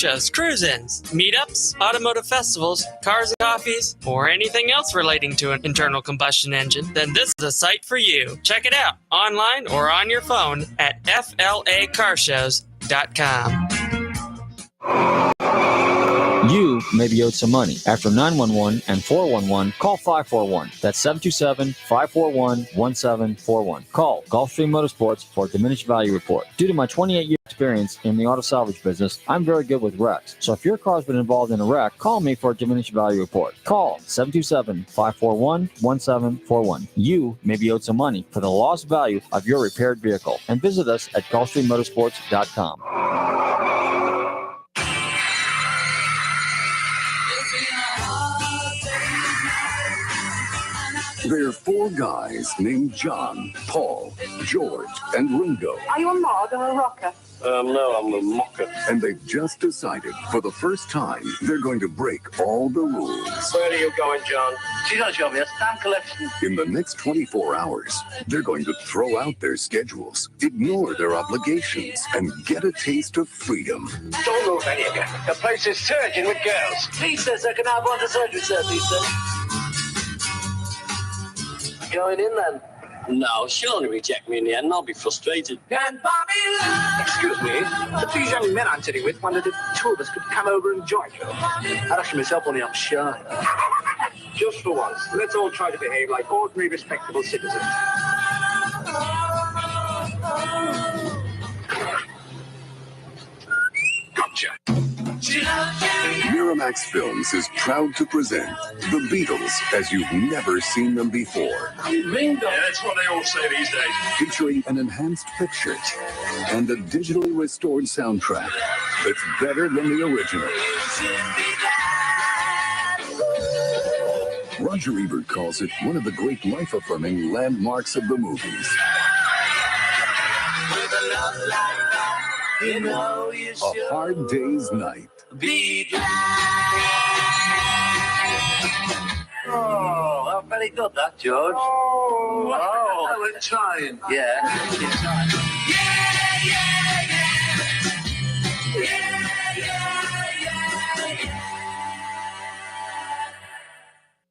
shows, cruise-ins, meetups, automotive festivals, cars and coffees, or anything else relating to an internal combustion engine, then this is the site for you. Check it out online or on your phone at flacarshows.com. You may be owed some money. After 911 and 411, call 541. That's 727-541-1741. Call Gulfstream Motorsports for a diminished value report. Due to my 28-year experience in the auto salvage business, I'm very good with wrecks. So if your car's been involved in a wreck, call me for a diminished value report. Call 727-541-1741. You may be owed some money for the lost value of your repaired vehicle. And visit us at GulfstreamMotorsports.com. There are four guys named John, Paul, George, and Ringo. Are you a mod or a rocker? No, I'm a mocker. And they've just decided, for the first time, they're going to break all the rules. Where are you going, John? She's going to show me a stamp collection. In the next 24 hours, they're going to throw out their schedules, ignore their obligations, and get a taste of freedom. Don't move any of you. The place is surging with girls. Please, sir, can I have one to surgery, sir, please, sir? Going in, then? No, she'll only reject me in the end, and I'll be frustrated. Excuse me, the two young men I'm sitting with wondered if two of us could come over and join you. I'd actually myself, only I'm shy. Just for once, let's all try to behave like ordinary, respectable citizens. Gotcha. Miramax Films is proud to present The Beatles as you've never seen them before. Ringo. Yeah, that's what they all say these days. Featuring an enhanced picture and a digitally restored soundtrack that's better than the original. Roger Ebert calls it one of the great life-affirming landmarks of the movies. You know you should A Hard Day's Night. be glad. Oh, very good, that, George. Oh, we're trying. Yeah.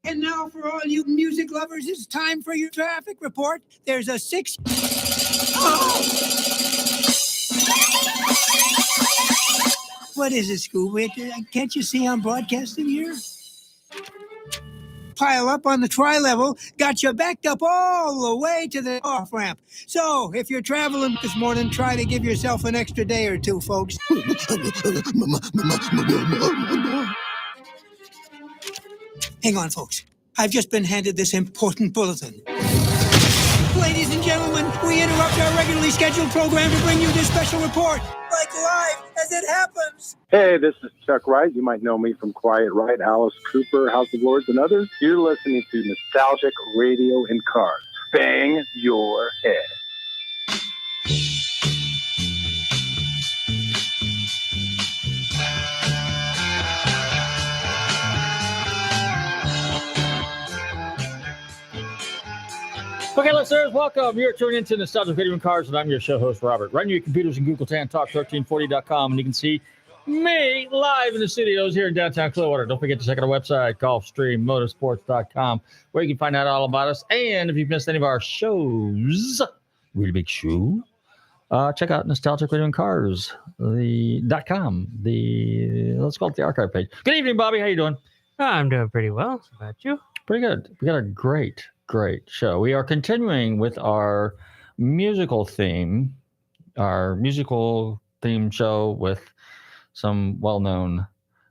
And now for all you music lovers, it's time for your traffic report. There's a What is it, Scooby? Can't you see I'm broadcasting here? Pile up on the tri-level, got you backed up all the way to the off-ramp. So, if you're traveling this morning, try to give yourself an extra day or two, folks. Hang on, folks. I've just been handed this important bulletin. Ladies and gentlemen, we interrupt our regularly scheduled program to bring you this special report, like live as it happens. Hey, this is Chuck Wright. You might know me from Quiet Riot, Alice Cooper, House of Lords, and others. You're listening to Nostalgic Radio in Cars. Bang your head. Okay, listeners, welcome. You're tuning into Nostalgic Radio and Cars, and I'm your show host, Robert. Run your computers and Google TAN Talk 1340.com, and you can see me live in the studios here in downtown Clearwater. Don't forget to check out our website, GulfstreamMotorsports.com, where you can find out all about us. And if you've missed any of our shows, really big show, check out Nostalgic Radio and Cars, .com, let's call it the archive page. Good evening, Bobby. How you doing? I'm doing pretty well. How about you? Pretty good. We got a great show. We are continuing with our musical theme show with some well-known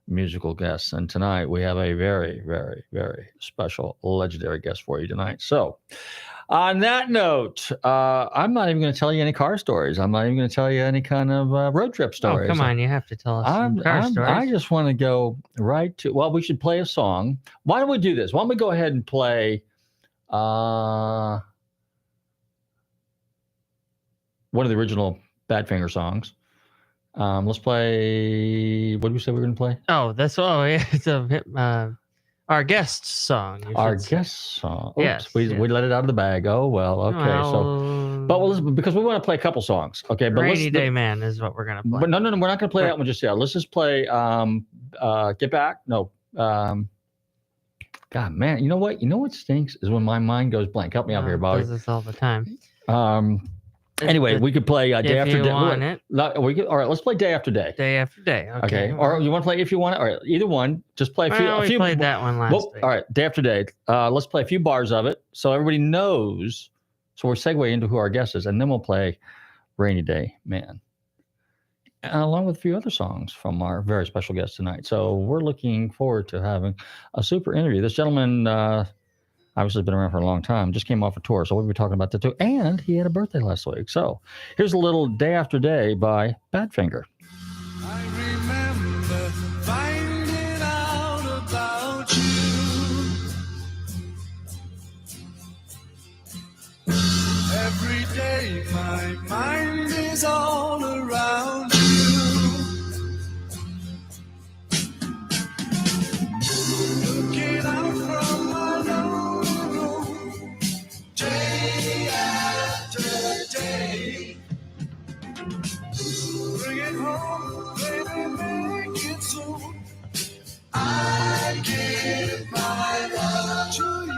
musical guests. And tonight we have a very, very, very special, legendary guest for you tonight. So on that note, I'm not even going to tell you any car stories. I'm not even going to tell you any kind of road trip stories. Oh, come on. You have to tell us some car stories. I just want to go right to, well, we should play a song. Why don't we do this? Why don't we go ahead and play one of the original Badfinger songs. Let's play. What did we say we were going to play? Oh, it's our guest song. Our guest song. Oops, yes. We let it out of the bag. Oh well. Okay. Well, But because we want to play a couple songs, okay? But Rainy Day Man is what we're gonna play. But no, we're not gonna play that one just yet. Let's just play Get Back. No, God, man, you know what? You know what stinks is when my mind goes blank. Help me out here, Bobby. Does this all the time. Anyway, we could play Day After Day. Want it. We could, all right, let's play Day After Day. Day After Day. Okay. Or you want to play If You Want It? All right, either one. Just play a few. We played that one last week. All right, Day After Day. Let's play a few bars of it so everybody knows. So we're segueing into who our guest is, and then we'll play Rainy Day Man, along with a few other songs from our very special guest tonight. So we're looking forward to having a super interview. This gentleman obviously has been around for a long time, just came off a tour, so we'll be talking about that too. And he had a birthday last week. So here's a little Day After Day by Badfinger. I remember finding out about you. Every day my mind is all around you. Looking out from my lonely room, day after day. Bring it home, baby, make it soon. I give my love to you.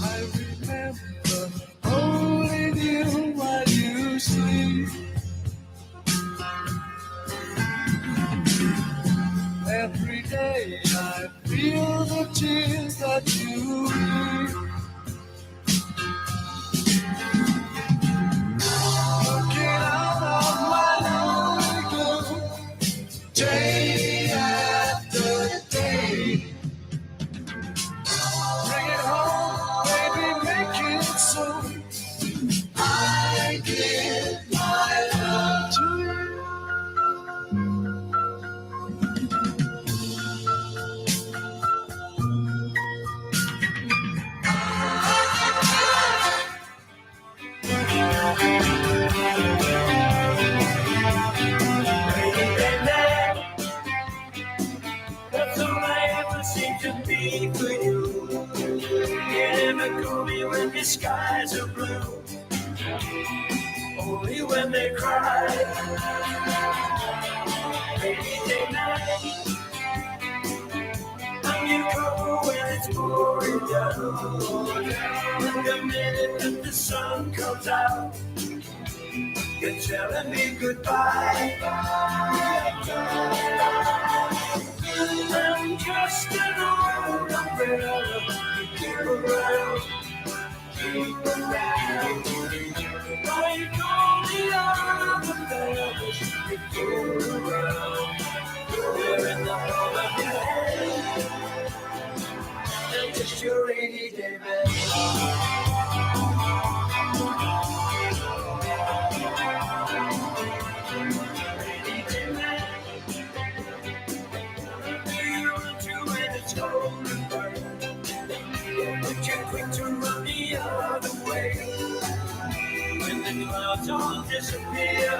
I remember holding you while you sleep. Every day I feel the tears that you weep. Looking out of my lonely gloom, day after day. Bring it home, baby, make it soon. I give my love to you. That's all I ever seem to be for you. You never call me when the skies are blue, only when they cry. Rainy day night, and you come when it's pouring down. And the minute that the sun comes out, you're telling me goodbye. I'm just an old umbrella. Keep around, keep around. Like all the other fellas, you go around. We're in the palm of your hand. I'm just your rainy day man. Rainy day man. But you're quick to run the other way when the clouds all disappear.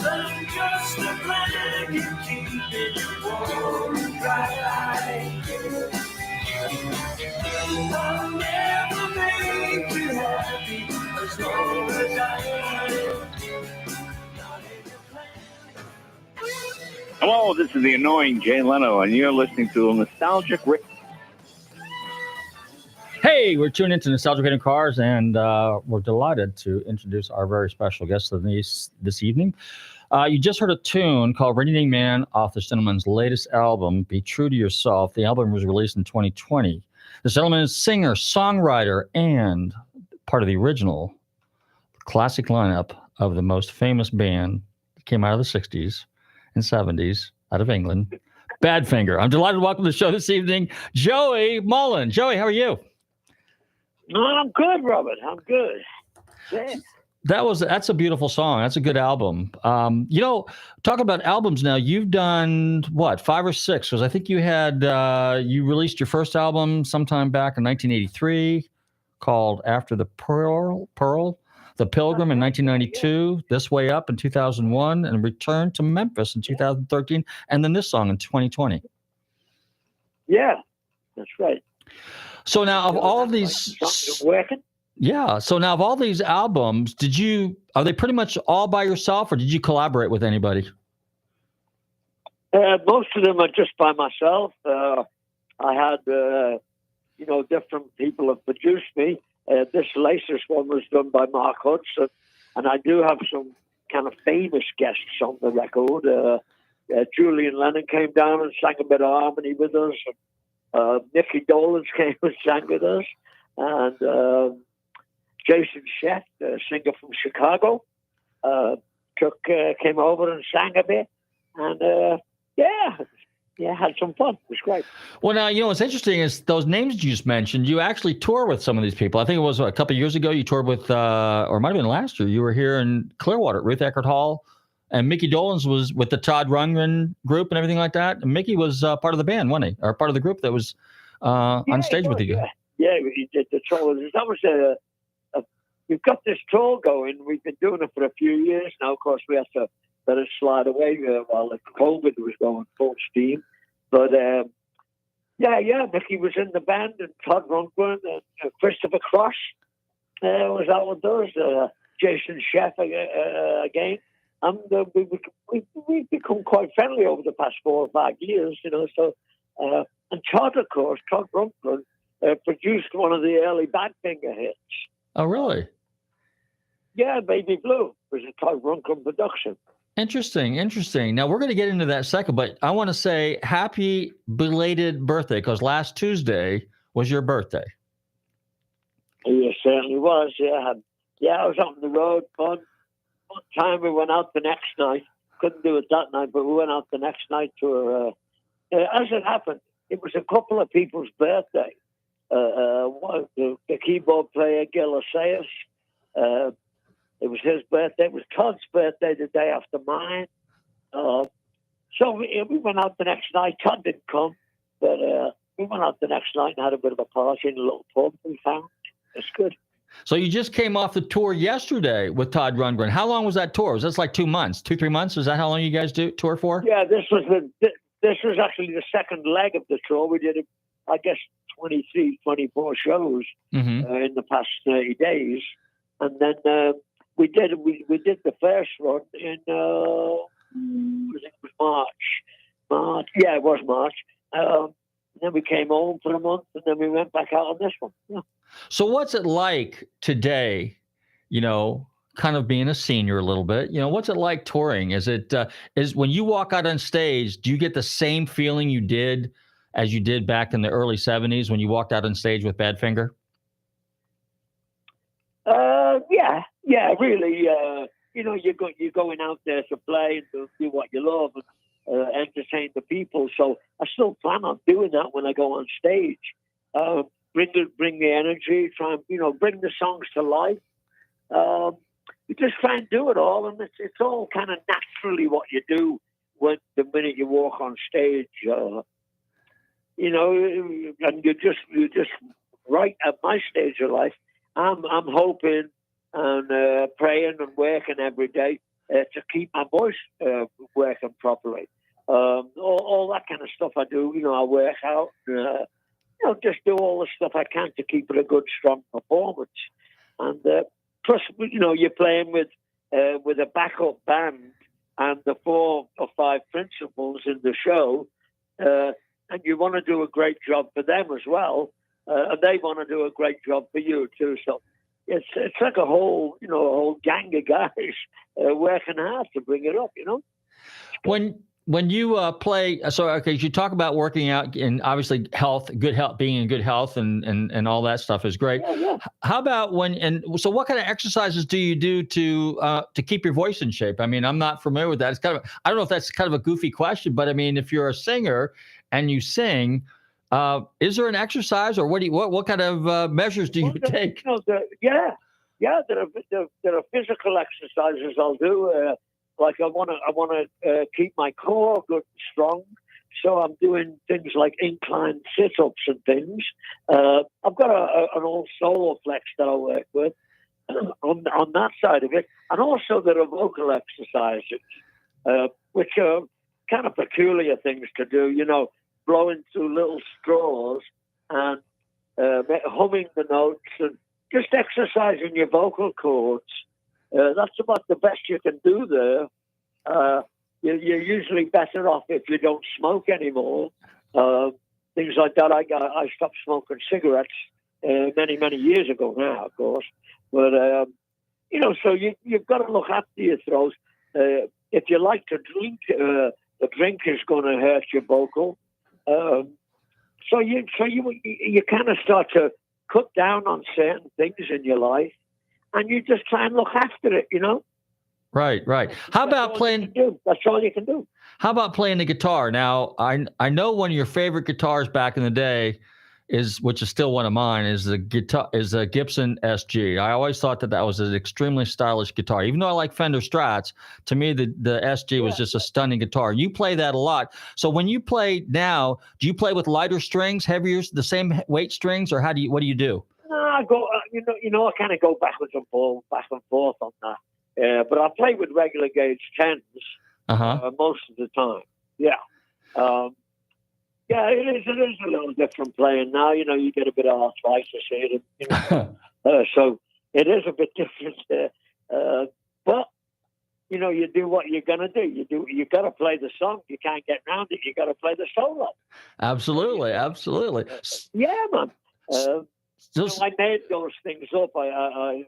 I'm just a blanket keeping you warm and dry. I'll never make you happy as long as I am. Hello, this is the annoying Jay Leno, and you're listening to a nostalgic. Hey, we're tuning into Nostalgic Radio Cars, and we're delighted to introduce our very special guest this evening. You just heard a tune called Rainy Day Man off this gentleman's latest album, Be True to Yourself. The album was released in 2020. This gentleman is singer, songwriter, and part of the original classic lineup of the most famous band that came out of the 60s and 70s out of England, Badfinger. I'm delighted to welcome to the show this evening, Joey Mullen. Joey, how are you? I'm good, Robert. I'm good. Yeah. That's a beautiful song. That's a good album. Talk about albums now. You've done what, 5 or 6? Because I think you had you released your first album sometime back in 1983 called After the Pearl. The Pilgrim in 1992, This Way Up in 2001, and returned to Memphis in 2013, and then this song in 2020. Yeah, that's right. So now of all these working. Yeah. So now of all these albums, are they pretty much all by yourself, or did you collaborate with anybody? Most of them are just by myself. I had, different people have produced me. This latest one was done by Mark Hudson, and I do have some kind of famous guests on the record. Julian Lennon came down and sang a bit of harmony with us. Mickey Dolenz came and sang with us, and Jason Sheff, a singer from Chicago, came over and sang a bit, and had some fun. It was great. Well, now, what's interesting is those names you just mentioned, you actually tour with some of these people. I think it was a couple of years ago you toured with, or it might have been last year, you were here in Clearwater, Ruth Eckerd Hall, and Mickey Dolenz was with the Todd Rundgren group and everything like that. And Mickey was part of the band, wasn't he? Or part of the group that was on stage with you. Yeah, he did the tour. That was we've got this tour going. We've been doing it for a few years now. Of course, we had to let it slide away while the COVID was going full steam. But, Mickey was in the band, and Todd Rundgren and Christopher Cross was out with us. Jason Sheff again. And we've become quite friendly over the past 4 or 5 years, So, and Todd, of course, Todd Rundgren produced one of the early Badfinger hits. Oh, really? Yeah, Baby Blue was a Todd Rundgren production. Interesting. Now, we're going to get into that second, but I want to say happy belated birthday, because last Tuesday was your birthday. It certainly was, yeah. Yeah, I was out on the road. One time we went out the next night. Couldn't do it that night, but we went out the next night to as it happened, it was a couple of people's birthday. The keyboard player, Gil Oseas, it was his birthday. It was Todd's birthday the day after mine. So we went out the next night. Todd didn't come, but we went out the next night and had a bit of a party in a little pub we found. It's good. So you just came off the tour yesterday with Todd Rundgren. How long was that tour? Was that like 2 months, 2-3 months? Is that how long you guys tour for? Yeah, this was actually the second leg of the tour. We did, I guess, 23, 24 shows in the past 30 days. And then we did the first run in, I think it was March. Yeah, it was March. Then we came home for a month, and then we went back out on this one. Yeah. So what's it like today, kind of being a senior a little bit? What's it like touring? Is when you walk out on stage, do you get the same feeling you did as you did back in the early 70s when you walked out on stage with Badfinger? Yeah, really. You're going out there to play and do what you love and entertain the people. So I still plan on doing that when I go on stage. Bring the energy, try and bring the songs to life. You just try and do it all, and it's all kind of naturally what you do when the minute you walk on stage. And you just right at my stage of life. I'm hoping and praying and working every day to keep my voice working properly. All that kind of stuff I do. I work out. Just do all the stuff I can to keep it a good, strong performance. And plus, you're playing with a backup band and the 4 or 5 principals in the show, and you want to do a great job for them as well, and they want to do a great job for you too. So it's like a whole gang of guys working hard to bring it up. When you play, you talk about working out and obviously being in good health and all that stuff is great. Yeah. How about so what kind of exercises do you do to keep your voice in shape? I mean, I'm not familiar with that. It's I don't know if that's kind of a goofy question, but I mean, if you're a singer and you sing, is there an exercise or what kind of measures do you take? There are physical exercises I'll do. Like I want to keep my core good and strong, so I'm doing things like incline sit-ups and things. I've got an old solar flex that I work with, on that side of it. And also there are vocal exercises, which are kind of peculiar things to do, blowing through little straws and humming the notes and just exercising your vocal cords. That's about the best you can do there. You're usually better off if you don't smoke anymore. Things like that. I stopped smoking cigarettes many, many years ago now, of course. But, so you've got to look after your throat. If you like to drink, the drink is going to hurt your vocal. So you kind of start to cut down on certain things in your life, and you just try and look after it, Right. How about playing? That's all you can do. How about playing the guitar? Now, I know one of your favorite guitars back in the day which is still one of mine, is a Gibson SG. I always thought that was an extremely stylish guitar. Even though I like Fender Strats, to me the SG was just a stunning guitar. You play that a lot. So when you play now, do you play with lighter strings, heavier, the same weight strings, or what do you do? No, I go. I kind of go backwards and forth on that. But I play with regular gauge 10s most of the time. Yeah. Yeah, it is a little different playing now. You get a bit of arthritis here. So it is a bit different there. But, you do what you're going to do. You got to play the song. You can't get around it. You got to play the solo. Absolutely. Yeah, man. I made those things up. I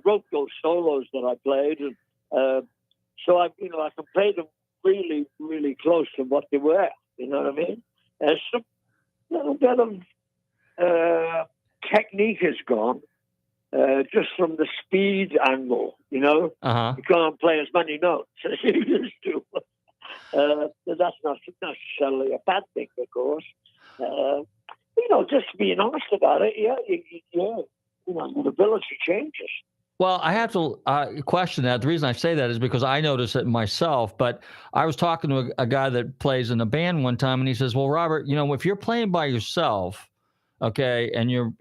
wrote those solos that I played. And so I can play them really, really close to what they were. You know what I mean? Some little bit of technique is gone, just from the speed angle. You can't play as many notes as you used to. That's not necessarily a bad thing, of course. Just being honest about it. Yeah, the ability changes. Well, I have to question that. The reason I say that is because I notice it myself. But I was talking to a guy that plays in a band one time, and he says, "Well, Robert, if you're playing by yourself, okay, and you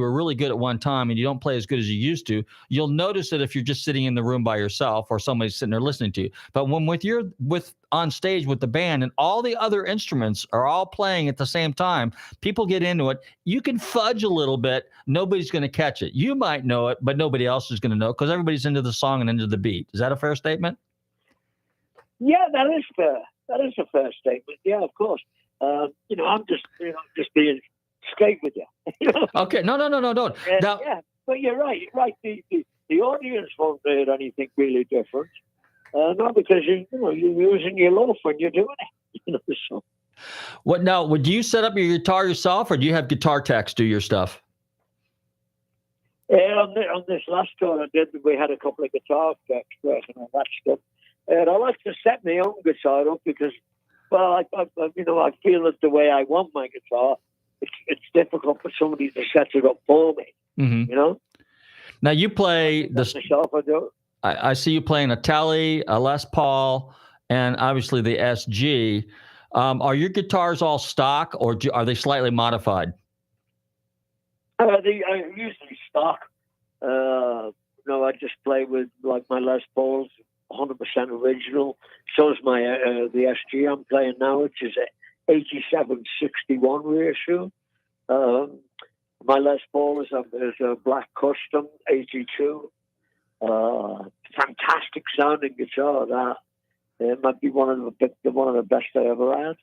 were really good at one time, and you don't play as good as you used to, you'll notice it if you're just sitting in the room by yourself or somebody's sitting there listening to you. But when with on stage with the band and all the other instruments are all playing at the same time, people get into it. You can fudge a little bit. Nobody's going to catch it. You might know it, but nobody else is going to know because everybody's into the song and into the beat. Is that a fair statement?" Yeah, that is fair. That is a fair statement. Yeah, of course. I'm just being straight with you. Okay. No, don't. Yeah, but you're right. The audience won't hear anything really different. Not because you're using your loaf when you're doing it. So. What now? Would you set up your guitar yourself, or do you have guitar techs do your stuff? On this last tour I did, we had a couple of guitar techs working on that stuff. And I like to set my own guitar up because, well, I feel that the way I want my guitar, it's difficult for somebody to set it up for me. Mm-hmm. Now you play myself, I do. I see you playing a Tele, a Les Paul, and obviously the SG. Are your guitars all stock, or are they slightly modified? They are usually stock. I just play with like my Les Pauls, 100% original. So is my the SG I'm playing now, which is a 8761 reissue. My Les Paul is a black custom 82. Fantastic sounding guitar. That it might be one of the best I ever had.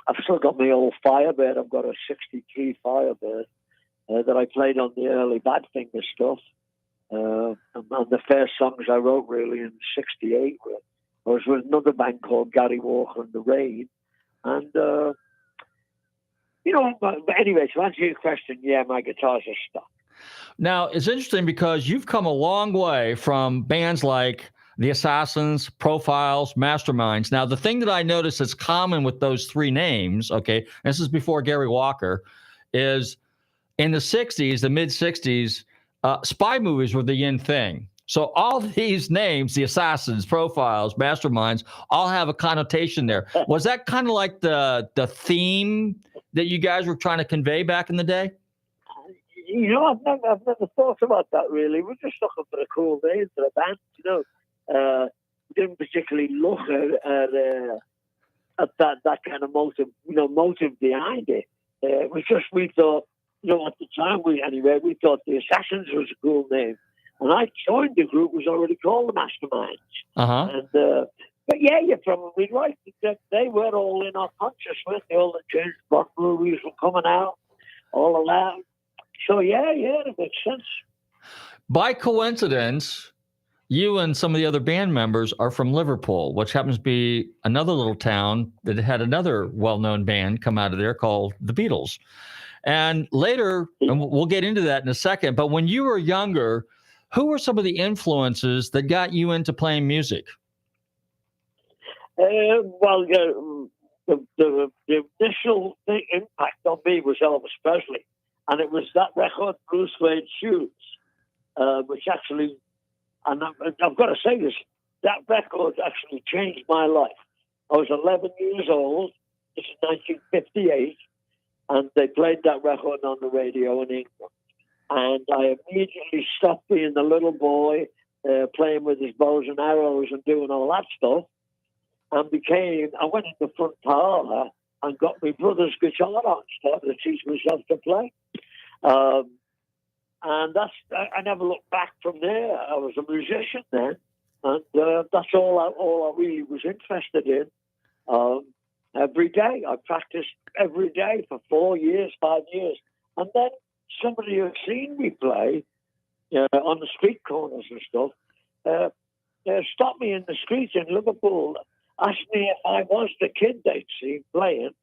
I've still got my old Firebird. I've got a 63 Firebird that I played on the early Badfinger stuff. And the first songs I wrote really in '68 I was with another band called Gary Walker and the Rain. And but anyway, to answer your question, yeah, my guitars are stock. Now, it's interesting because you've come a long way from bands like The Assassins, Profiles, Masterminds. Now, the thing that I notice that's common with those three names, okay, this is before Gary Walker, is in the 60s, the mid-60s, spy movies were the in thing. So all these names, The Assassins, Profiles, Masterminds, all have a connotation there. Was that kind of like the theme that you guys were trying to convey back in the day? I've never thought about that really. We're just looking for a cool name for a band, We didn't particularly look at that kind of motive behind it. We thought, at the time we thought the Assassins was a cool name. And I joined the group, was already called the Masterminds. And but yeah, you're probably right. They were all in our conscious with all the James Bond movies were coming out, all of that. So yeah, it makes sense. By coincidence, you and some of the other band members are from Liverpool, which happens to be another little town that had another well-known band come out of there called the Beatles. And later, and we'll get into that in a second, but when you were younger, who were some of the influences that got you into playing music? The initial impact on me was Elvis Presley. And it was that record, Blue Suede Shoes, which actually, and I've got to say this, that record actually changed my life. I was 11 years old. This is 1958. And they played that record on the radio in England. And I immediately stopped being the little boy playing with his bows and arrows and doing all that stuff. And I went in the front parlour and got my brother's guitar out and started to teach myself to play. And I never looked back from there. I was a musician then. And that's all I really was interested in. Every day. I practiced every day for 4 years, 5 years. And then somebody who had seen me play on the street corners and stuff stopped me in the street in Liverpool, asked me if I was the kid they'd seen playing,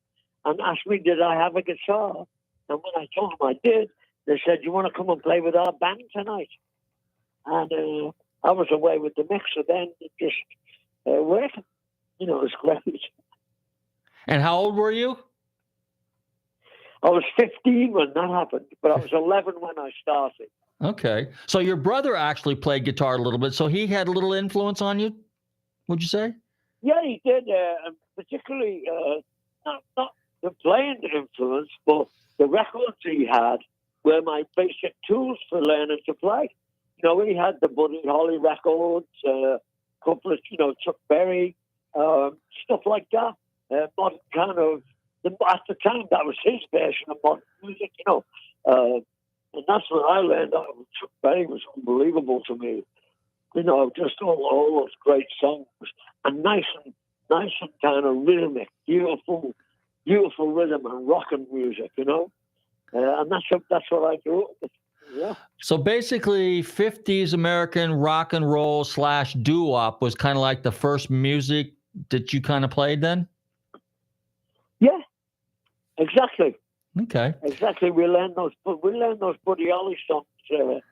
and asked me did I have a guitar. And when I told them I did, they said, you want to come and play with our band tonight? And I was away with the mixer then, just working. It was great. And how old were you? I was 15 when that happened, but I was 11 when I started. Okay. So your brother actually played guitar a little bit, so he had a little influence on you, would you say? Yeah, he did, and particularly not the playing influence, but the records he had were my basic tools for learning to play. He had the Buddy Holly records, a couple of, Chuck Berry, stuff like that. Modern kind of, at the time, that was his version of modern music, and that's what I learned. Chuck Berry was unbelievable to me. Just all those great songs, and nice and kind of rhythmic, beautiful rhythm and rockin' music, and that's what I grew up with. Yeah. So basically, 50s American rock and roll / doo-wop was kind of like the first music that you kind of played then? Yeah, exactly. Okay. Exactly. We learned those Buddy Holly songs. And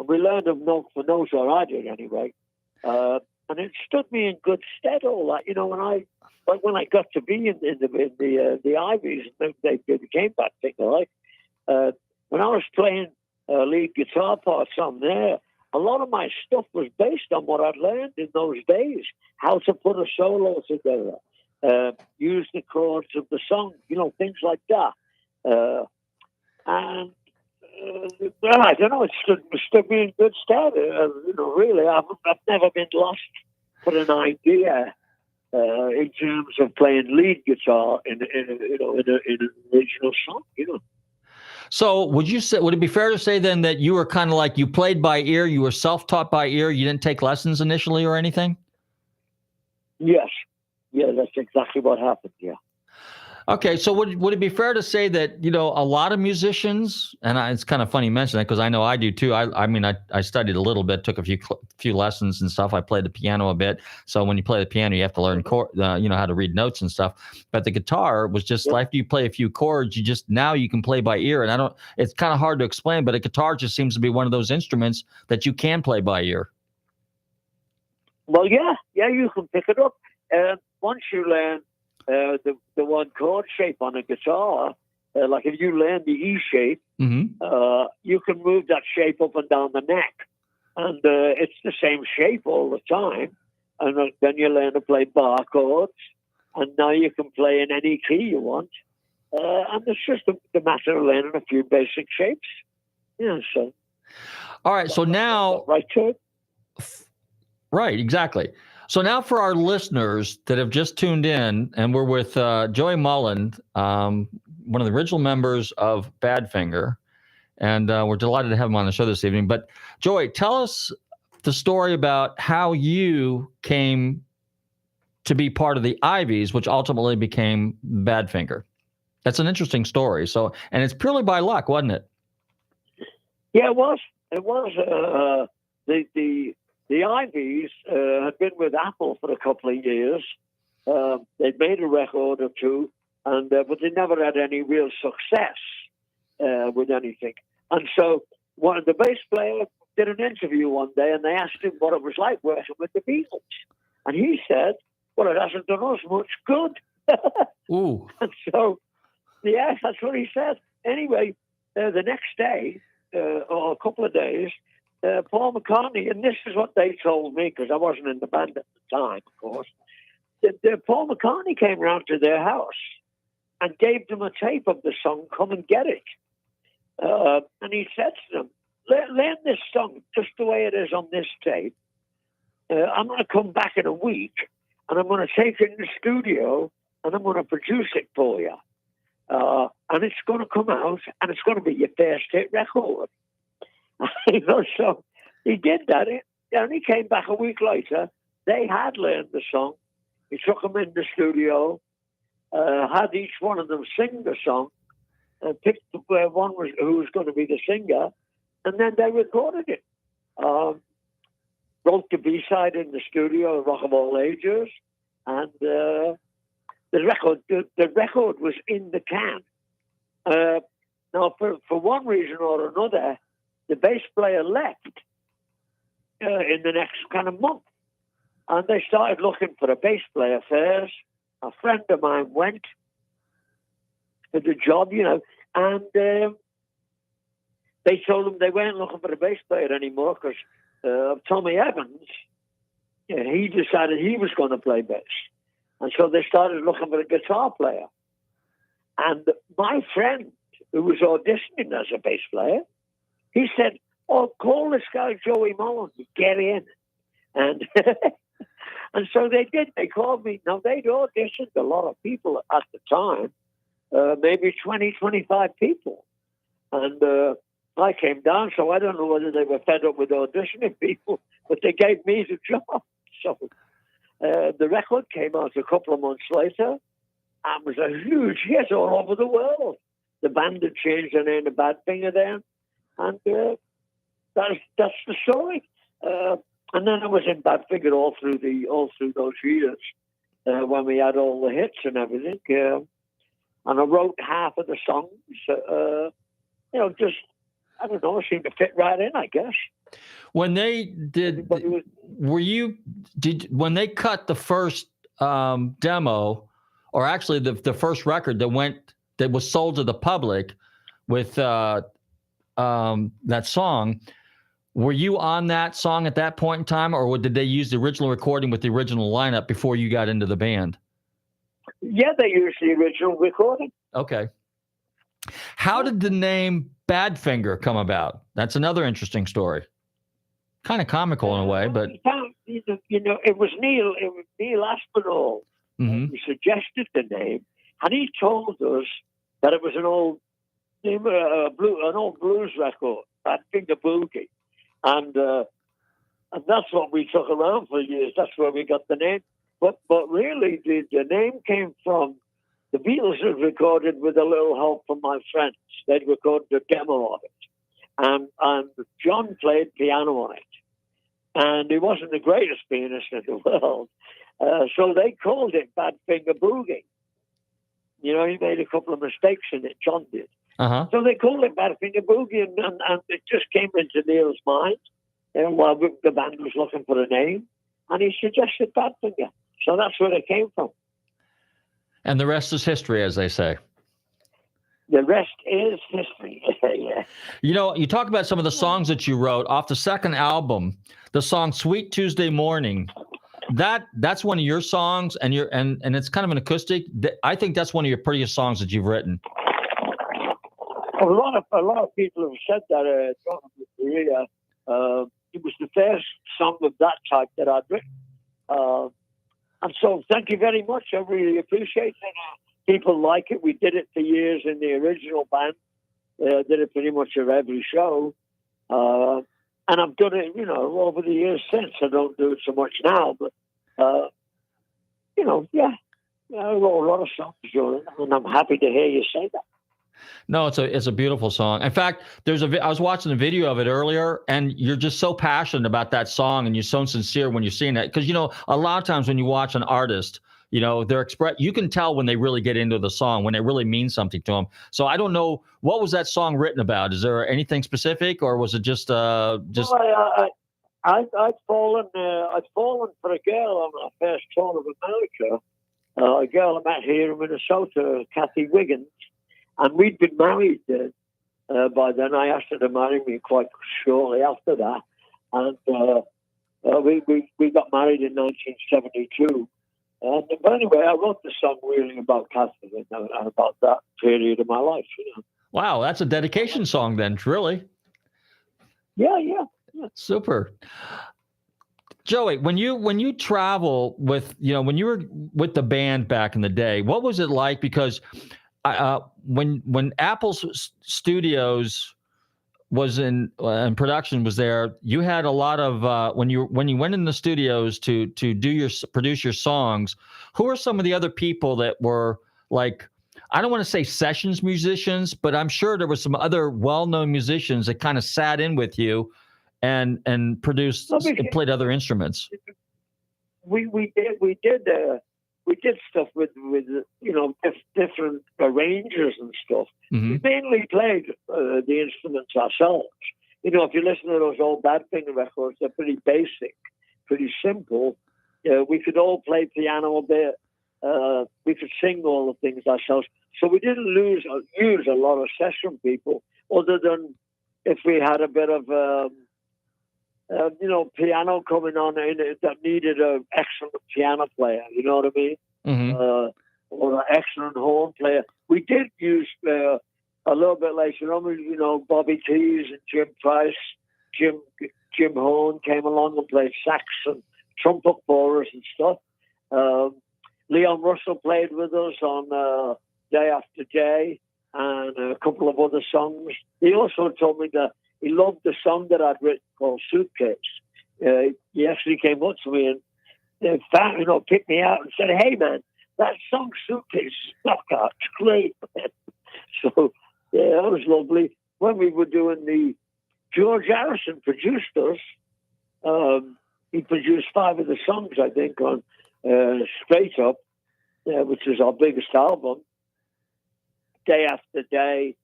we learned them note for note, or I did anyway. And it stood me in good stead. All that, when I got to be in the Ivies, they became that thing. Right? When I was playing lead guitar parts on there, a lot of my stuff was based on what I'd learned in those days, how to put a solo together, use the chords of the song, things like that. And I don't know, it stood me in good stead. Really, I've never been lost for an idea in terms of playing lead guitar in an original song. So would it be fair to say then that you were kind of like you played by ear, you were self-taught by ear, you didn't take lessons initially or anything? Yes. Yeah, that's exactly what happened, yeah. Okay, so would it be fair to say that, a lot of musicians, and it's kind of funny you mention that because I know I do too. I studied a little bit, took a few lessons and stuff. I played the piano a bit. So when you play the piano, you have to learn how to read notes and stuff. But the guitar was just after you play a few chords, now you can play by ear. And it's kind of hard to explain, but a guitar just seems to be one of those instruments that you can play by ear. Well, yeah, you can pick it up. Once you learn the one chord shape on a guitar, like if you learn the E shape, you can move that shape up and down the neck, and it's the same shape all the time. And then you learn to play bar chords, and now you can play in any key you want. And it's just the matter of learning a few basic shapes. Yeah, so. All right, so now. Right to it. Right, exactly. So now for our listeners that have just tuned in, and we're with Joey Mullen, one of the original members of Badfinger, and we're delighted to have him on the show this evening. But Joey, tell us the story about how you came to be part of the Ivies, which ultimately became Badfinger. That's an interesting story. So, and it's purely by luck, wasn't it? Yeah, it was. It was. The Ivies had been with Apple for a couple of years. They'd made a record or two, and but they never had any real success with anything. And so one of the bass player did an interview one day, and they asked him what it was like working with the Beatles. And he said, well, it hasn't done us much good. Ooh. And so, yeah, that's what he said. Anyway, the next day, or a couple of days, Paul McCartney, and this is what they told me, because I wasn't in the band at the time, of course, Paul McCartney came round to their house and gave them a tape of the song, Come and Get It. And he said to them, learn this song just the way it is on this tape. I'm going to come back in a week, and I'm going to take it in the studio, and I'm going to produce it for you. And it's going to come out, and it's going to be your first hit record. So he did that, and he came back a week later. They had learned the song. He took them in the studio, had each one of them sing the song, and picked who was going to be the singer, and then they recorded it. Wrote the B-side in the studio, Rock of All Ages, and the record was in the can. Now, for one reason or another, the bass player left in the next kind of month, and they started looking for a bass player first. A friend of mine went for the job, and they told him they weren't looking for a bass player anymore because Tommy Evans, he decided he was going to play bass. And so they started looking for a guitar player. And my friend, who was auditioning as a bass player, he said, oh, call this guy Joey Mullen, get in. And and so they did. They called me. Now, they'd auditioned a lot of people at the time, maybe 20, 25 people. And I came down, so I don't know whether they were fed up with auditioning people, but they gave me the job. So the record came out a couple of months later and was a huge hit all over the world. The band had changed their name to Badfinger then, and that's the story. And then I was in Badfinger all through those years when we had all the hits and everything. And I wrote half of the songs. Just I don't know, it seemed to fit right in, I guess. When they did, when they cut the first demo, or actually the first record that was sold to the public with that song, were you on that song at that point in time, or did they use the original recording with the original lineup before you got into the band? Yeah, they used the original recording. Okay. How did the name Badfinger come about? That's another interesting story. Kind of comical in a way, but it was Neil Aspinall who suggested the name, and he told us that it was an old blues record, Badfinger Boogie, and that's what we took around for years. That's where we got the name. But really, the name came from the Beatles had recorded with a little help from my friends. They'd recorded a demo of it, and John played piano on it. And he wasn't the greatest pianist in the world. So they called it Badfinger Boogie. He made a couple of mistakes in it, John did. Uh-huh. So they called it Badfinger Boogie, and it just came into Neil's mind while the band was looking for a name, and he suggested Badfinger. So that's where it came from. And the rest is history, as they say. The rest is history. Yeah. You talk about some of the songs that you wrote off the second album, the song Sweet Tuesday Morning. That's one of your songs, and it's kind of an acoustic. I think that's one of your prettiest songs that you've written. a lot of people have said that throughout my career. It was the first song of that type that I'd written. And so thank you very much. I really appreciate it. People like it. We did it for years in the original band. Did it pretty much at every show. And I've done it, over the years since. I don't do it so much now, but, I wrote a lot of songs during it, and I'm happy to hear you say that. No, it's a beautiful song. In fact, I was watching a video of it earlier, and you're just so passionate about that song, and you're so sincere when you're seeing that. Because a lot of times when you watch an artist, you can tell when they really get into the song, when it really means something to them. So I don't know, what was that song written about? Is there anything specific, or was it just? Well, I'd fallen for a girl on our first tour of America. A girl I met here in Minnesota, Kathy Wiggins. And we'd been married by then. I asked her to marry me quite shortly after that. And we got married in 1972. But anyway, I wrote the song really about Catherine and about that period of my life. Wow, that's a dedication song then, really. Yeah. Super. Joey, when you travel with, when you were with the band back in the day, what was it like? Because when Apple's Studios was in production was there, you had a lot of when you went in the studios to produce your songs. Who are some of the other people that were like, I don't want to say sessions musicians, but I'm sure there were some other well-known musicians that kind of sat in with you and produced and played other instruments. We did stuff with different arrangers and stuff. Mm-hmm. We mainly played the instruments ourselves. If you listen to those old Badfinger records, they're pretty basic, pretty simple. We could all play piano a bit. We could sing all the things ourselves. So we didn't use a lot of session people, other than if we had a bit of piano coming on in it that needed an excellent piano player. You know what I mean? Mm-hmm. Or an excellent horn player. We did use a little bit later on, Bobby Keys and Jim Price, Jim Horn came along and played sax and trumpet for us and stuff. Leon Russell played with us on Day After Day and a couple of other songs. He also told me that he loved the song that I'd written called Suitcase. He actually came up to me and picked me out and said, "Hey, man, that song Suitcase is knockout. It's great." So, yeah, that was lovely. When we were doing George Harrison produced us. He produced 5 of the songs, I think, on Straight Up, which is our biggest album. Day After Day,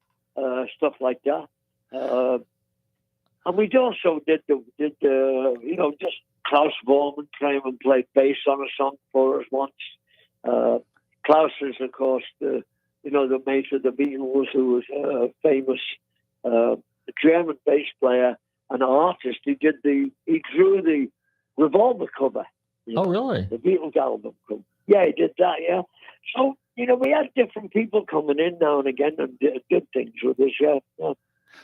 stuff like that. And we also did just Klaus Bormann came and played bass on a song for us once. Klaus is, of course, the mate of the Beatles, who was a famous German bass player and artist. He drew the Revolver cover. Oh, really? The Beatles album cover. Yeah, he did that, yeah. So, we had different people coming in now and again and did things with us, yeah.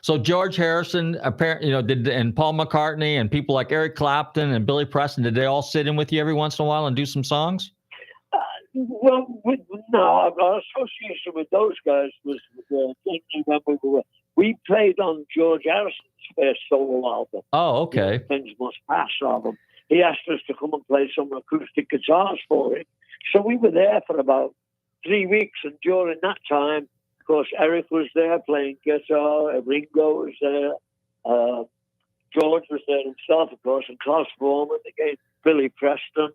So George Harrison, apparently, and Paul McCartney and people like Eric Clapton and Billy Preston, did they all sit in with you every once in a while and do some songs? Our association with those guys was we played on George Harrison's first solo album. Oh, okay. Things Must Pass album. He asked us to come and play some acoustic guitars for him. So we were there for about 3 weeks, and during that time, of course, Eric was there playing guitar, Ringo was there, George was there himself, of course, and Klaus Bormann, again, Billy Preston,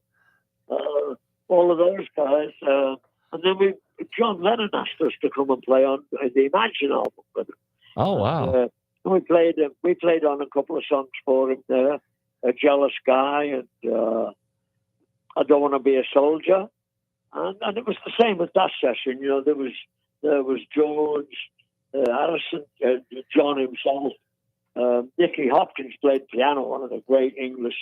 all of those guys. And then John Lennon asked us to come and play on the Imagine album with him. Oh, wow. And we played on a couple of songs for him there, A Jealous Guy and I Don't Want to Be a Soldier. And it was the same with that session. There was George Harrison, John himself. Nicky Hopkins played piano, one of the great English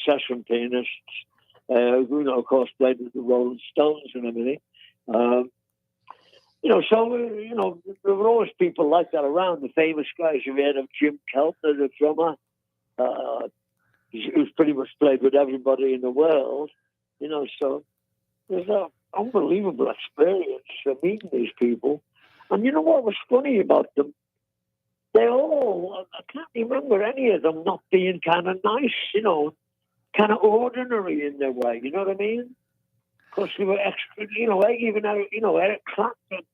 session pianists, who, of course, played with the Rolling Stones and everything. there were always people like that around. The famous guys you've heard of, Jim Keltner, the drummer, who's pretty much played with everybody in the world. So there's an unbelievable experience meeting these people. And you know what was funny about them? They all, I can't remember any of them not being kind of nice, kind of ordinary in their way. You know what I mean? Because they were extra, even Eric Clapton,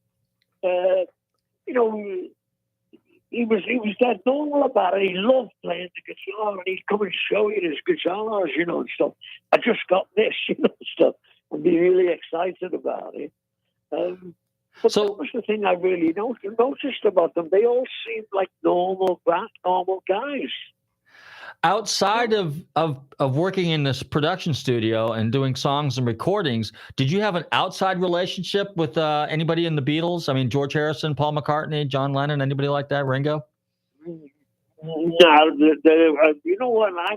he was dead normal about it. He loved playing the guitar, and he'd come and show you his guitars, and stuff. I just got this, stuff, and be really excited about it. But that was the thing I really noticed about them. They all seemed like normal guys. Outside of working in this production studio and doing songs and recordings, did you have an outside relationship with anybody in the Beatles? I mean, George Harrison, Paul McCartney, John Lennon, anybody like that? Ringo? No, you know what? When I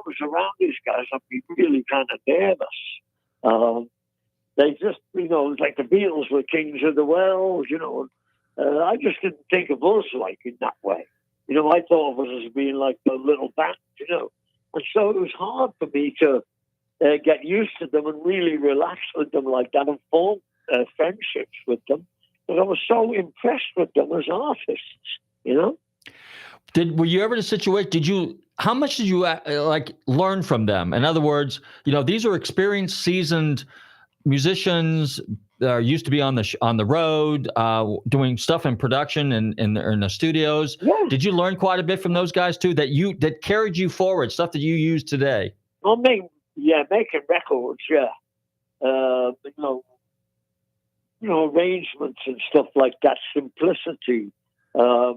was around these guys, I'd be really kind of nervous. They just, like the Beatles were kings of the world, I just didn't think of us like in that way. I thought of us as being like a little band, And so it was hard for me to get used to them and really relax with them like that and form friendships with them. But I was so impressed with them as artists, Were you ever in a situation, how much did you learn from them? In other words, these are experienced, seasoned musicians, used to be on the road, doing stuff in production and in the studios. Yeah. Did you learn quite a bit from those guys too? That carried you forward, stuff that you use today? Well, making records, arrangements and stuff like that, simplicity. I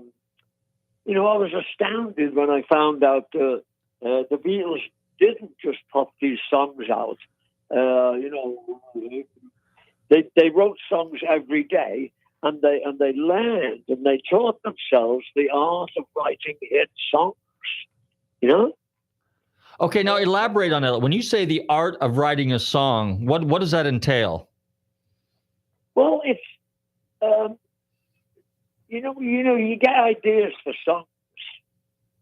was astounded when I found out the Beatles didn't just pop these songs out. They wrote songs every day, and they learned and they taught themselves the art of writing hit songs. Okay, now elaborate on that. When you say the art of writing a song, what does that entail? Well, it's you get ideas for songs,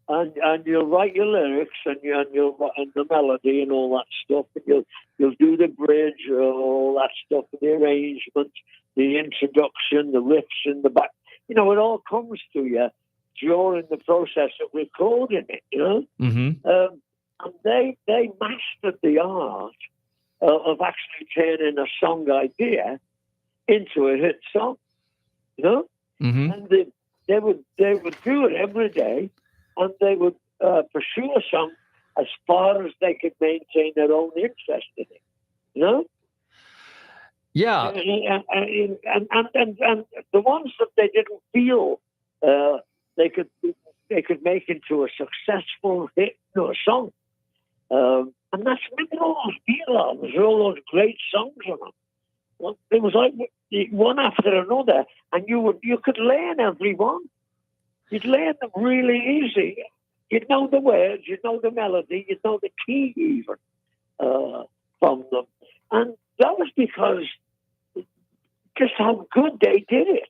and you'll write your lyrics and the melody and all that stuff, and you'll do the bridge, all that stuff, the arrangement, the introduction, the riffs in the back. It all comes to you during the process of recording it. Mm-hmm. And they mastered the art of actually turning a song idea into a hit song. Mm-hmm. And they would do it every day. And they would pursue a song as far as they could maintain their own interest in it, Yeah. And the ones that they didn't feel they could make into a successful hit, song. And that's all those Beatles albums, all those great songs on them. Well, it was like one after another, and you could learn every one. You'd learn them really easy. You'd know the words, you'd know the melody, you'd know the key even from them. And that was because just how good they did it.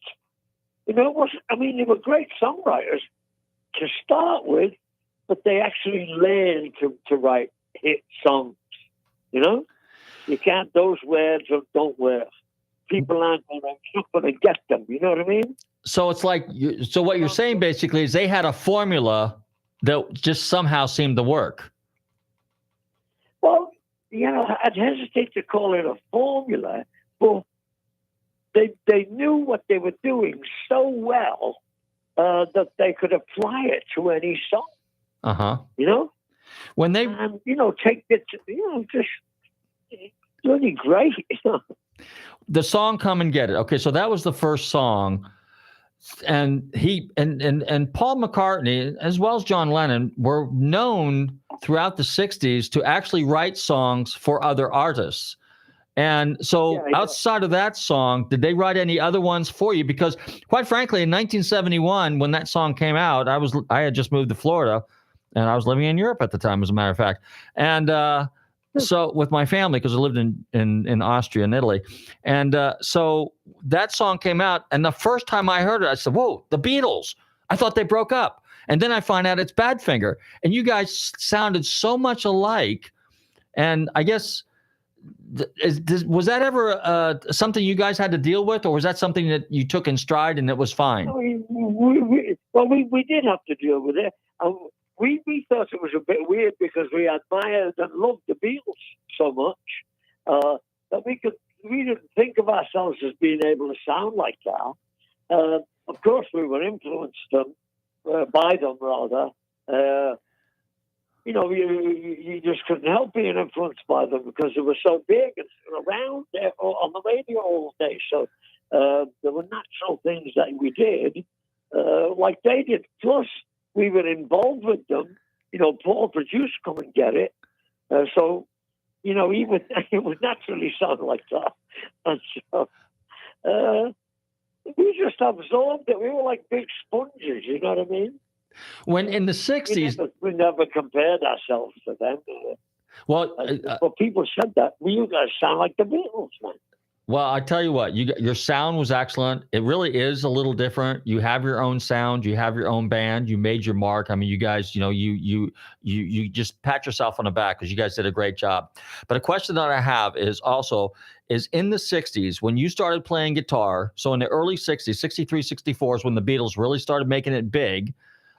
They were great songwriters to start with, but they actually learned to write hit songs. You can't, those words don't work. People aren't going to get them. You know what I mean? So it's like, what you're saying basically is they had a formula that just somehow seemed to work. Well, I'd hesitate to call it a formula, but they knew what they were doing so well that they could apply it to any song. Uh-huh. When they take it, just really great. The song "Come and Get It." Okay, so that was the first song, and and Paul McCartney as well as John Lennon were known throughout the '60s to actually write songs for other artists. And so, outside of that song, did they write any other ones for you? Because, quite frankly, in 1971, when that song came out, I had just moved to Florida, and I was living in Europe at the time, as a matter of fact, and So with my family, because I lived in Austria and Italy, and so that song came out, and the first time I heard it, I said, "Whoa, the Beatles!" I thought they broke up, and then I find out it's Badfinger, and you guys sounded so much alike, and I guess. Was that ever something you guys had to deal with, or was that something that you took in stride and it was fine? We did have to deal with it. We thought it was a bit weird because we admired and loved the Beatles so much that we didn't think of ourselves as being able to sound like that. Of course, we were influenced by them, rather. You just couldn't help being influenced by them because they were so big and around on the radio all day. So there were natural things that we did, like they did. Plus, we were involved with them. Paul produced Come and Get It. So, he would naturally sound like that. And so we just absorbed it. We were like big sponges, you know what I mean? When in the 60s... We never compared ourselves to them. Well, but people said that. You guys sound like the Beatles, man. Well, I tell you what, your sound was excellent. It really is a little different. You have your own sound. You have your own band. You made your mark. I mean, you guys, you just pat yourself on the back because you guys did a great job. But a question that I have is in the 60s, when you started playing guitar, so in the early 60s, 63, 64 is when the Beatles really started making it big.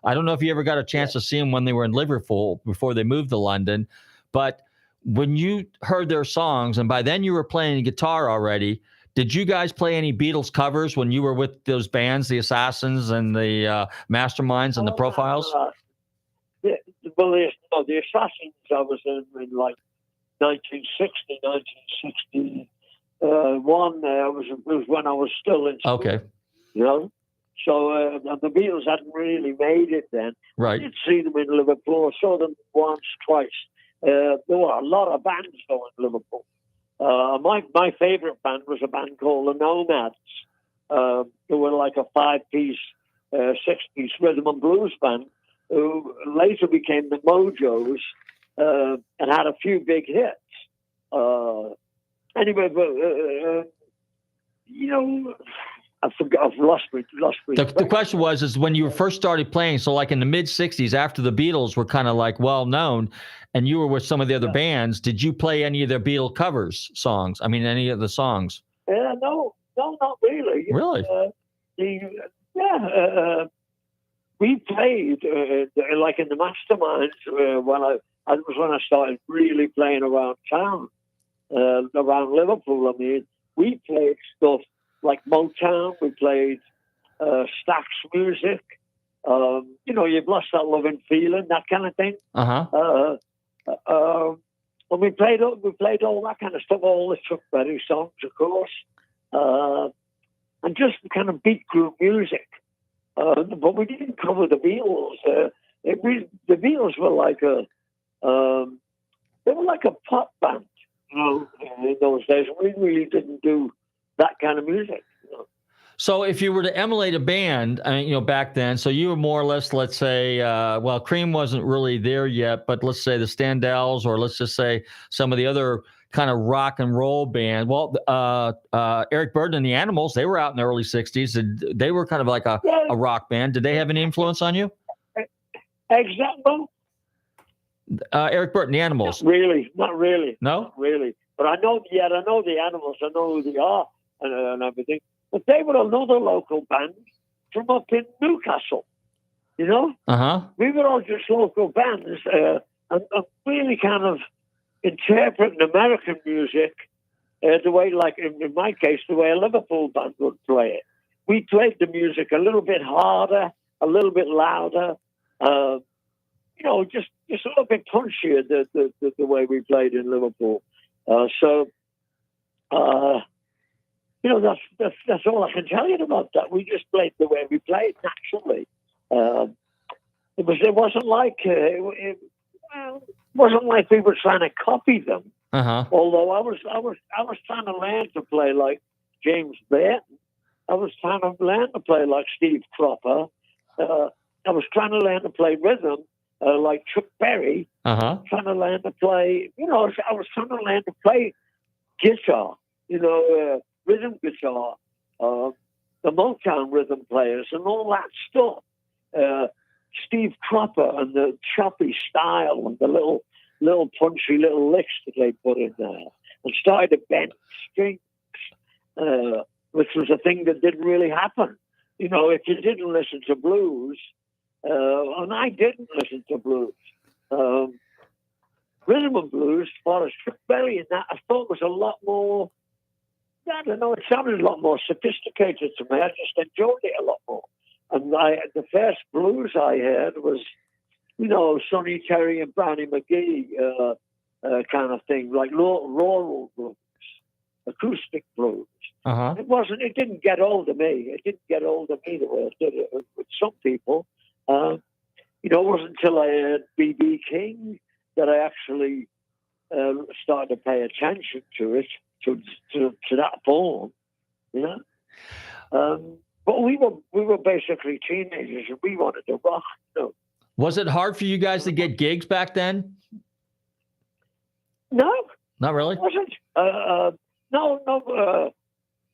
I don't know if you ever got a chance to see them when they were in Liverpool before they moved to London, but when you heard their songs, and by then you were playing guitar already, did you guys play any Beatles covers when you were with those bands, the Assassins and the Masterminds and the Profiles? The Assassins, I was in like 1960, 1961. It was when I was still in school. Okay. So the Beatles hadn't really made it then. Right. I did see them in Liverpool. I saw them once, twice. There were a lot of bands going in Liverpool. My favorite band was a band called the Nomads. They were like a 5-piece, 6-piece rhythm and blues band who later became the Mojos and had a few big hits. I've lost me. The question was when you first started playing, so like in the mid-'60s, after the Beatles were kind of like well-known, and you were with some of the other bands, did you play any of their Beatle covers songs? I mean, any of the songs? No, not really. Really? We played, like in the Masterminds, when I started really playing around town, around Liverpool. I mean, we played stuff like Motown, we played Stax music. You've lost that loving feeling, that kind of thing. And we played all that kind of stuff, all the Chuck Berry songs, of course, and just kind of beat group music. But we didn't cover the Beatles. The Beatles were like a pop band, in those days. We really didn't do that kind of music. So if you were to emulate a band, back then, so you were more or less, let's say, Cream wasn't really there yet, but let's say the Standells, or let's just say some of the other kind of rock and roll band. Well, Eric Burden and the Animals, they were out in the early 60s, and they were kind of like a rock band. Did they have any influence on you? Exactly. Eric Burden, the Animals. Not really. No? Not really. But I know the Animals. I know who they are and everything. But they were another local band from up in Newcastle, We were all just local bands and really kind of interpreting American music the way, like in my case, the way a Liverpool band would play it. We played the music a little bit harder, a little bit louder, just a little bit punchier the way we played in Liverpool. That's all I can tell you about that. We just played the way we played naturally. It wasn't like we were trying to copy them. Although I was trying to learn to play like James Burton. I was trying to learn to play like Steve Cropper. I was trying to learn to play rhythm like Chuck Berry, trying to learn to play. I was trying to learn to play guitar, rhythm guitar, the Motown rhythm players, and all that stuff. Steve Cropper and the choppy style and the little punchy little licks that they put in there, and started to bend strings, which was a thing that didn't really happen. If you didn't listen to blues, and I didn't listen to blues, rhythm and blues, as far as Chuck Berry and that, I thought was a lot more, I don't know, it sounded a lot more sophisticated to me. I just enjoyed it a lot more. And the first blues I heard was, Sonny Terry and Brownie McGee kind of thing, like rural blues, acoustic blues. It didn't get old to me. It didn't get old to me the way it did it with some people. It wasn't until I heard B.B. King that I actually started to pay attention to it, to that form, But we were basically teenagers, and we wanted to rock. Was it hard for you guys to get gigs back then? No, not really. It wasn't. No.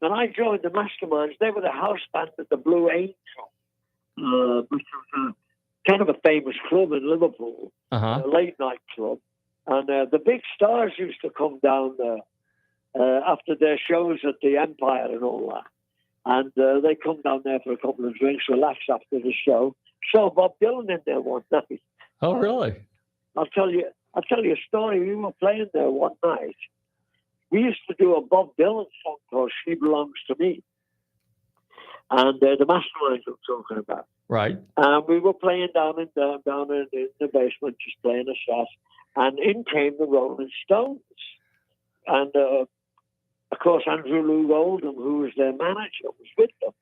When I joined the Masterminds, they were the house band at the Blue Angel, which was kind of a famous club in Liverpool, a late night club, and the big stars used to come down there after their shows at the Empire and all that. And they come down there for a couple of drinks, relax after the show. Saw Bob Dylan in there one night. Oh, really? I'll tell you a story. We were playing there one night. We used to do a Bob Dylan song called "She Belongs to Me," and the Masterminds I'm talking about. Right. And we were playing down in the basement, just playing a set, and in came the Rolling Stones, and. Of course, Andrew Lou Oldham, who was their manager, was with them.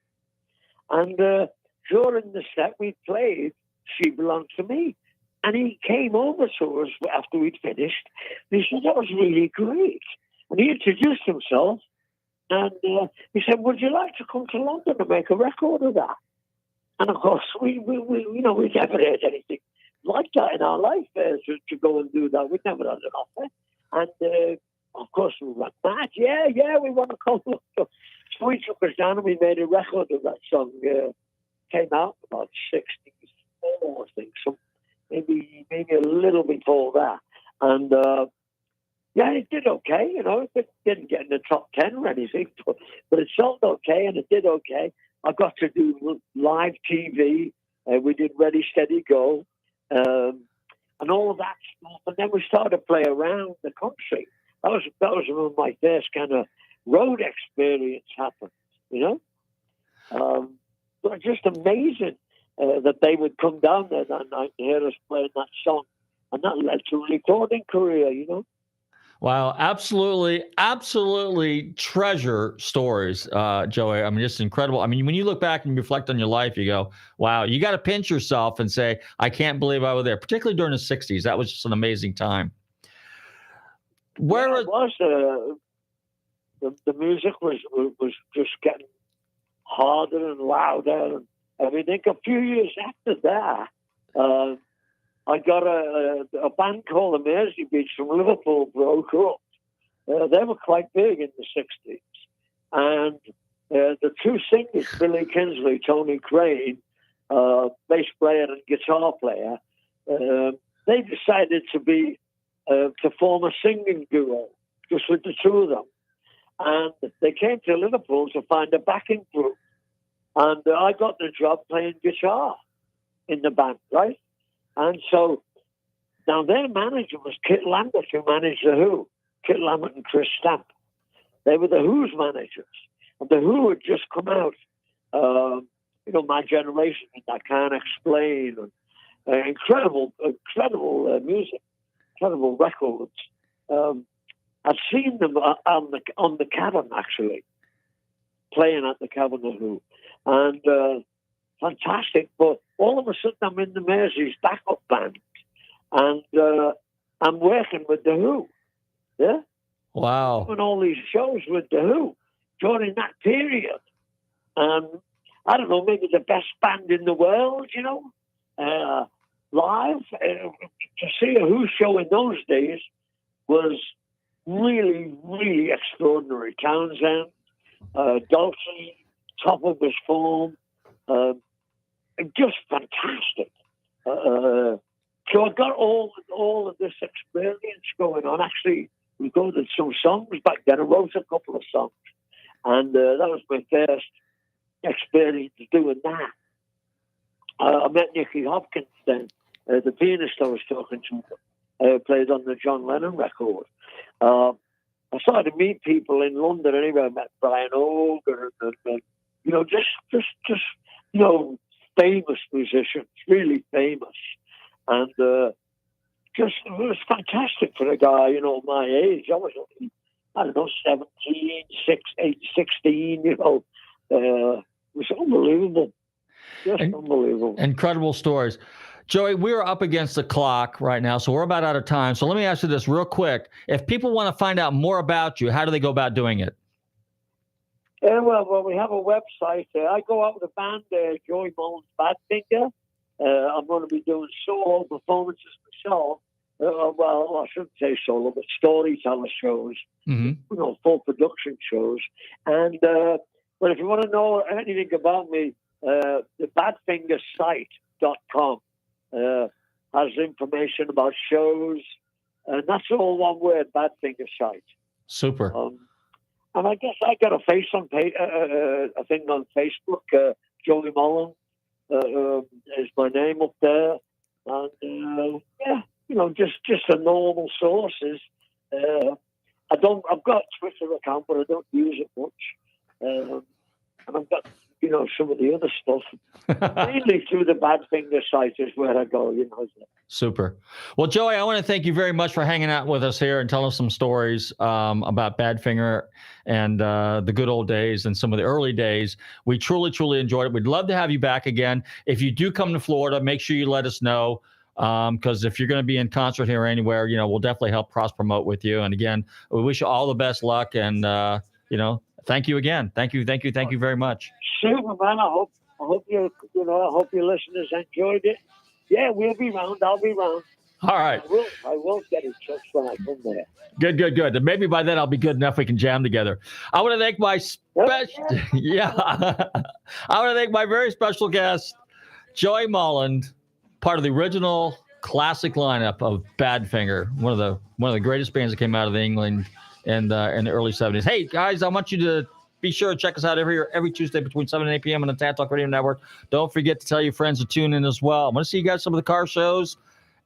And during the set, we played "She Belongs to Me." And he came over to us after we'd finished. And he said, "That was really great." And he introduced himself. And he said, "Would you like to come to London and make a record of that?" And of course, we never heard anything like that in our life, to go and do that. We'd never had an offer. And of course, we went mad. Yeah, we want to come. So we took us down and we made a record of that song. Came out about 64, I think, so maybe a little before that. And it did okay. It didn't get in the top 10 or anything, but it sold okay and it did okay. I got to do live TV. We did Ready, Steady, Go, and all of that stuff. And then we started to play around the country. That was when my first kind of road experience happened, But just amazing that they would come down there that night and hear us playing that song. And that led to a recording career, Wow, absolutely treasure stories, Joey. I mean, just incredible. I mean, when you look back and reflect on your life, you go, wow, you got to pinch yourself and say, I can't believe I was there, particularly during the 60s. That was just an amazing time. Where it was the music was just getting harder and louder and everything. A few years after that, I got a band called the Mersey Beats from Liverpool broke up. They were quite big in the 60s, and the two singers, Billy Kinsley, Tony Crane, bass player and guitar player, they decided to form a singing duo, just with the two of them. And they came to Liverpool to find a backing group. And I got the job playing guitar in the band, right? And so now their manager was Kit Lambert, who managed The Who. Kit Lambert and Chris Stamp. They were The Who's managers. And The Who had just come out, My Generation, and I Can't Explain, and incredible music. Incredible records. I've seen them on the Cavern, actually, playing at the Cavern of Who, and fantastic. But all of a sudden, I'm in the Mersey's backup band, and I'm working with The Who. Yeah. Wow. Doing all these shows with The Who during that period, and I don't know, maybe the best band in the world, live, to see a Who show in those days was really, really extraordinary. Townsend, Dulcie, top of his form, just fantastic. So I got all of this experience going on. Actually, we recorded some songs back then. I wrote a couple of songs, and that was my first experience doing that. I met Nicky Hopkins then, the pianist I was talking to, played on the John Lennon record. I started to meet people in London anyway. I met Brian Auger and you know, just you know, famous musicians, really famous, and just it was fantastic for a guy, you know, my age. I was only, I don't know, 17, 16, you know. It was unbelievable. Just unbelievable. Incredible stories. Joey, we're up against the clock right now, so we're about out of time. So let me ask you this real quick. If people want to find out more about you, how do they go about doing it? Well, we have a website. I go out with a band, Joey Mullins Badfinger. I'm going to be doing solo performances myself. Well, I shouldn't say solo, but storyteller shows, you know, full production shows. And but if you want to know anything about me, the badfingersite.com has information about shows, and that's all one word, Badfinger Site. Super. And I guess I got a face on a thing on Facebook. Joey Mullen is my name up there, and yeah, you know, just the normal sources. I've got a Twitter account, but I don't use it much, and I've got, you know, some of the other stuff. Mainly through the Badfinger site is where I go, you know. Super. Well, Joey, I want to thank you very much for hanging out with us here and telling us some stories about Badfinger and the good old days and some of the early days. We truly, truly enjoyed it. We'd love to have you back again. If you do come to Florida, make sure you let us know, because if you're going to be in concert here or anywhere, you know, we'll definitely help cross-promote with you. And again, we wish you all the best luck, and, you know, thank you again. Thank you very much. Super, man. I hope your listeners enjoyed it. Yeah, we'll be round. I'll be round. All right. I will get in touch when I come there. Good. And maybe by then I'll be good enough we can jam together. I want to thank my I want to thank my very special guest, Joey Mullen, part of the original classic lineup of Badfinger, one of the greatest bands that came out of England in the early 70s. Hey guys, I want you to be sure to check us out every Tuesday between 7 and 8 p.m. on the TAN Talk Radio Network. Don't forget to tell your friends to tune in as well. I want to see you guys some of the car shows.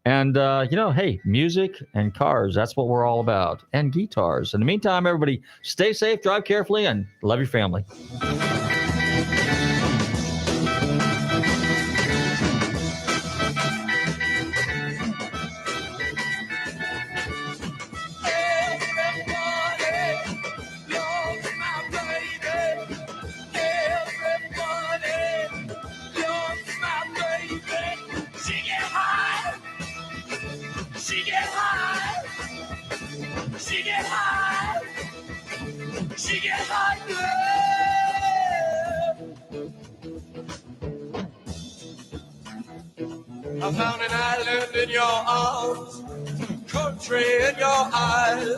And, you know, hey, music and cars, that's what we're all about. And guitars. In the meantime, everybody, stay safe, drive carefully, and love your family. I found an island in your arms, country in your eyes.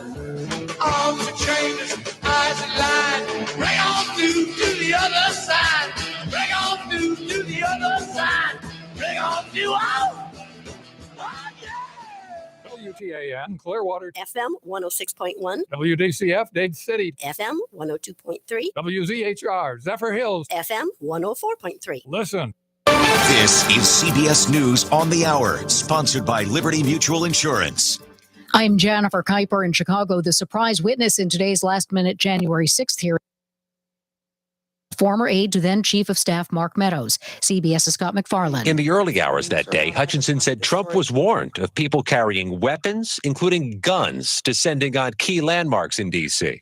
Arms are chained, eyes are lined. Bring on through to the other side. Bring on through to the other side. Bring on through out. WTAN, Clearwater. FM 106.1. WDCF, Dade City. FM 102.3. WZHR, Zephyrhills. FM 104.3. Listen. This is CBS News on the Hour, sponsored by Liberty Mutual Insurance. I'm Jennifer Kuiper in Chicago. The surprise witness in today's last-minute January 6th hearing. Former aide to then Chief of Staff Mark Meadows. CBS's Scott McFarland. In the early hours that day, Hutchinson said Trump was warned of people carrying weapons, including guns, descending on key landmarks in D.C.,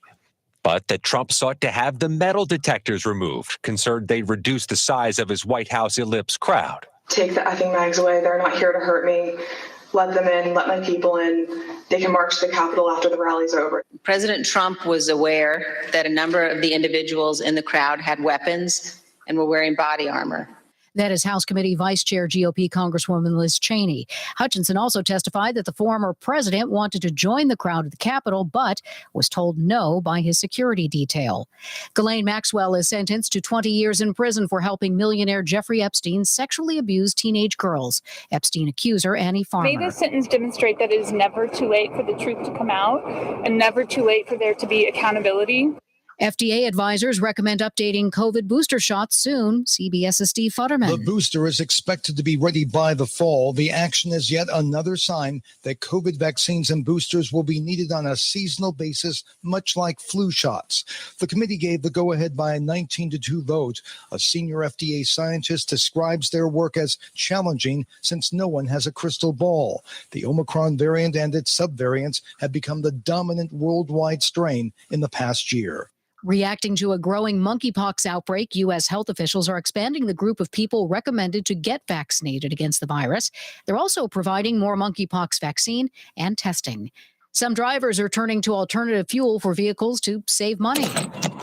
but that Trump sought to have the metal detectors removed, concerned they'd reduce the size of his White House ellipse crowd. Take the effing mags away. They're not here to hurt me. Let them in. Let my people in. They can march to the Capitol after the rally's over. President Trump was aware that a number of the individuals in the crowd had weapons and were wearing body armor. That is House Committee Vice Chair GOP Congresswoman Liz Cheney. Hutchinson also testified that the former president wanted to join the crowd at the Capitol, but was told no by his security detail. Ghislaine Maxwell is sentenced to 20 years in prison for helping millionaire Jeffrey Epstein sexually abuse teenage girls. Epstein accuser Annie Farmer. May this sentence demonstrate that it is never too late for the truth to come out and never too late for there to be accountability. FDA advisors recommend updating COVID booster shots soon. CBS's Steve Futterman. The booster is expected to be ready by the fall. The action is yet another sign that COVID vaccines and boosters will be needed on a seasonal basis, much like flu shots. The committee gave the go-ahead by a 19-2 vote. A senior FDA scientist describes their work as challenging since no one has a crystal ball. The Omicron variant and its subvariants have become the dominant worldwide strain in the past year. Reacting to a growing monkeypox outbreak, U.S. health officials are expanding the group of people recommended to get vaccinated against the virus. They're also providing more monkeypox vaccine and testing. Some drivers are turning to alternative fuel for vehicles to save money.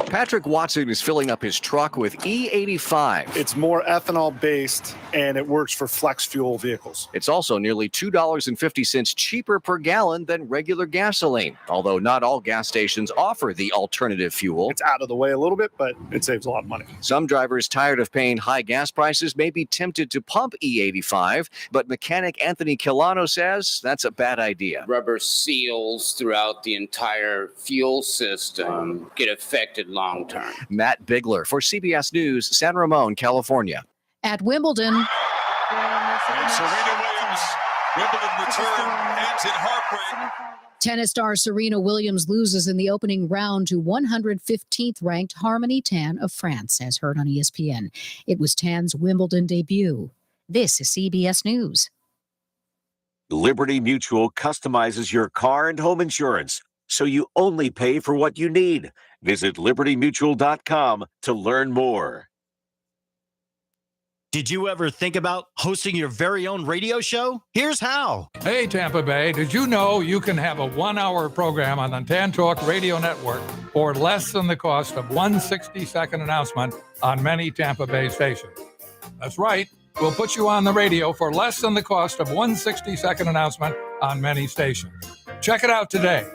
Patrick Watson is filling up his truck with E85. It's more ethanol-based, and it works for flex fuel vehicles. It's also nearly $2.50 cheaper per gallon than regular gasoline, although not all gas stations offer the alternative fuel. It's out of the way a little bit, but it saves a lot of money. Some drivers tired of paying high gas prices may be tempted to pump E85, but mechanic Anthony Quilano says that's a bad idea. Rubber seals throughout the entire fuel system get affected long term. Matt Bigler for CBS News, San Ramon, California. At Wimbledon. And Serena Williams, Wimbledon return ends in heartbreak. Tennis star Serena Williams loses in the opening round to 115th ranked Harmony Tan of France, as heard on ESPN. It was Tan's Wimbledon debut. This is CBS News. Liberty Mutual customizes your car and home insurance, so you only pay for what you need. Visit libertymutual.com to learn more. Did you ever think about hosting your very own radio show? Here's how. Hey, Tampa Bay, did you know you can have a 1-hour program on the Tan Talk Radio Network for less than the cost of one 60-second announcement on many Tampa Bay stations? That's right. We'll put you on the radio for less than the cost of one 60-second announcement on many stations. Check it out today.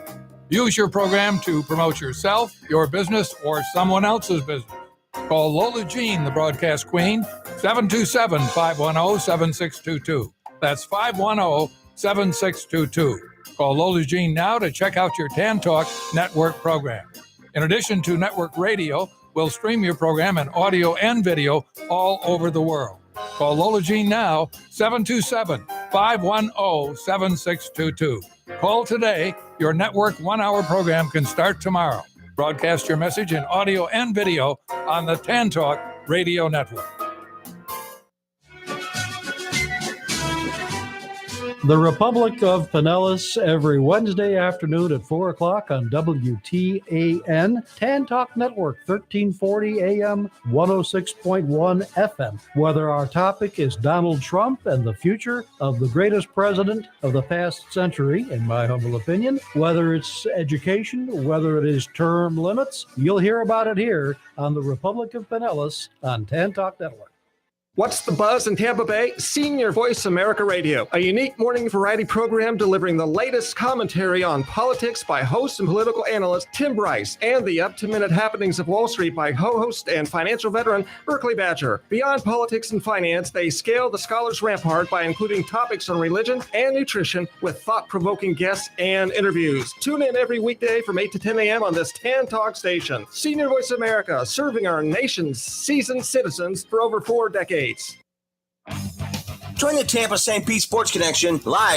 Use your program to promote yourself, your business, or someone else's business. Call Lola Jean, the broadcast queen, 727-510-7622. That's 510-7622. Call Lola Jean now to check out your Tan Talk Network program. In addition to network radio, we'll stream your program in audio and video all over the world. Call Lola Jean now, 727-510-7622. Call today. Your network 1-hour program can start tomorrow. Broadcast your message in audio and video on the Tan Talk Radio Network. The Republic of Pinellas every Wednesday afternoon at 4 o'clock on WTAN, Tan Talk Network, 1340 AM, 106.1 FM. Whether our topic is Donald Trump and the future of the greatest president of the past century, in my humble opinion, whether it's education, whether it is term limits, you'll hear about it here on the Republic of Pinellas on Tan Talk Network. What's the buzz in Tampa Bay? Senior Voice America Radio, a unique morning variety program delivering the latest commentary on politics by host and political analyst Tim Bryce and the up-to-minute happenings of Wall Street by co-host and financial veteran Berkeley Badger. Beyond politics and finance, they scale the scholar's rampart by including topics on religion and nutrition with thought-provoking guests and interviews. Tune in every weekday from 8 to 10 a.m. on this Tan Talk station. Senior Voice America, serving our nation's seasoned citizens for over 4 decades. Join the Tampa St. Pete Sports Connection live